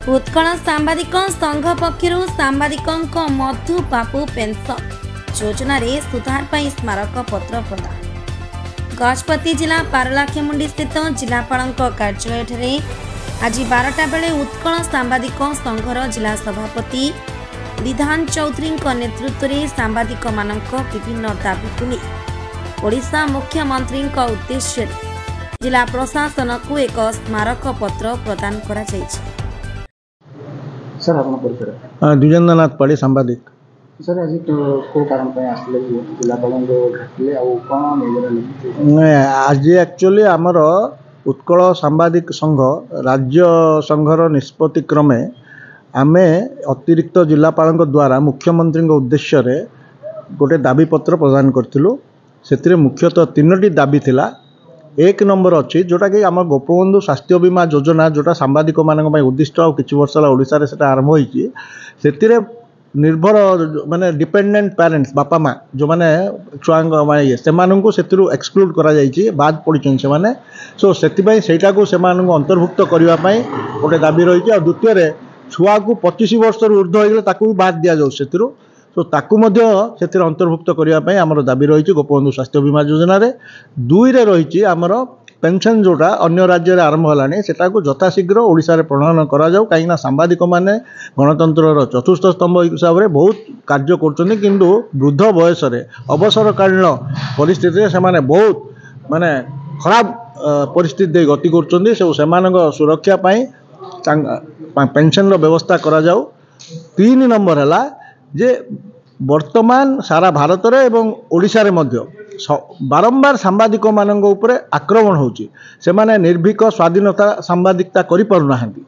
उत्कल सांबादिक संघ पक्षरु सांबादिकଙ୍କ मधु बाबू पेंशन योजना रे सुधार पर स्मारक पत्र प्रदान। गजपति जिला पारलाखेमुंडी स्थित जिलापाल कार्यालय आज 12टा बेले उत्कल सांबादिक संघर जिला सभापति विधान चौधरी नेतृत्व में सांबादिक मानक विभिन्न दाबी को नहीं ओडिशा मुख्यमंत्री उद्देश्य जिला प्रशासन को एक स्मारक पत्र प्रदान करा जायछि। सर आपन परिचय द्विजेंद्रनाथ पाड़ी सांबादिक सर आज को कारण पे आसले जिलापाल भेटले आ कोन मेजर आज एक्चुअली आमर उत्कल सांबादिक संघ राज्य संघर निष्पत्ति क्रमे आमे अतिरिक्त जिलापाल द्वारा मुख्यमंत्री उद्देश्य रे गोटे दाबी पत्र प्रदान करथिलु। से मुख्यतः 3टी दाबी थिला। एक नंबर अच्छी जोटा कि आम गोपबंधु स्वास्थ्य बीमा योजना जोटा सांबादिक मानक उद्दिष्ट आ किछि वर्ष ओडिशा रे सेटा आरंभ होईछि। सेतिरे निर्भर माने डिपेंडेंट पेरेंट्स बापा माँ जो माने छुआंग माने से माननकु सेतिरु एक्सक्लूड करा जाईछि बाद पडिछन से माने सो सेति सेटा को से माननकु अंतर्भुक्त करिवा पई गोटे दाबी रहिछि। आ द्वितीय रे छुआ को 25 वर्ष ऊर्ध्व होइगले ताकू भी बाद दिया जाउ सेतिरु तो ताकू मध्य सेतिर अंतर्भुक्त करिवा पई हमर दाबी रहिछि गोपबंधु स्वास्थ्य बीमा योजना रे। 2 रे रहिछि हमर पेंशन जोटा अन्य राज्य रे आरंभ हलानी सेटा को यथाशीघ्र ओडिशा रे प्रणयन करा जाउ काईना सांबादिक माने गणतंत्र चतुर्थ स्तंभ हिसाब रे बहुत कार्य करछन्ती किंतु वृद्ध बयस रे अवसरकालीन परिस्थिति रे से माने बहुत माने खराब परिस्थिति दे गति करछन्ती से मानक सुरक्षा पई पेंशन रो व्यवस्था करा जाउ। 3 नंबर हला जे वर्तमान सारा भारत रे एवं ओडिशा रे मध्य बारंबार सांबादिक मानक उपरे आक्रमण होची से माने निर्भीक स्वाधीनता सांबादिकता करि पारु नाहंती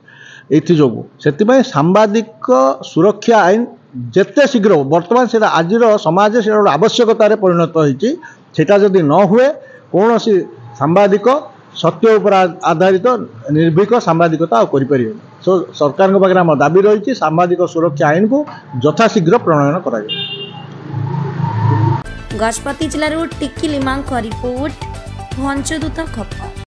एथि जोगु सेति सांबादिक सुरक्षा आईन जेते शीघ्र वर्तमान से आजिर समाज से आवश्यकता रे परिणत होईची सेटा जदि न हुए कोनोसी सांबादिक सत्य उपर आधारित निर्भीक सांबादिकता करि परिबे। सो सरकार को पाखरे हम दाबी रही सांबादिक सुरक्षा आईन को यथाशीघ्र प्रणयन करा जाय। गजपति जिलार टिक्की लिमांक रिपोर्ट भंजदूत खबर।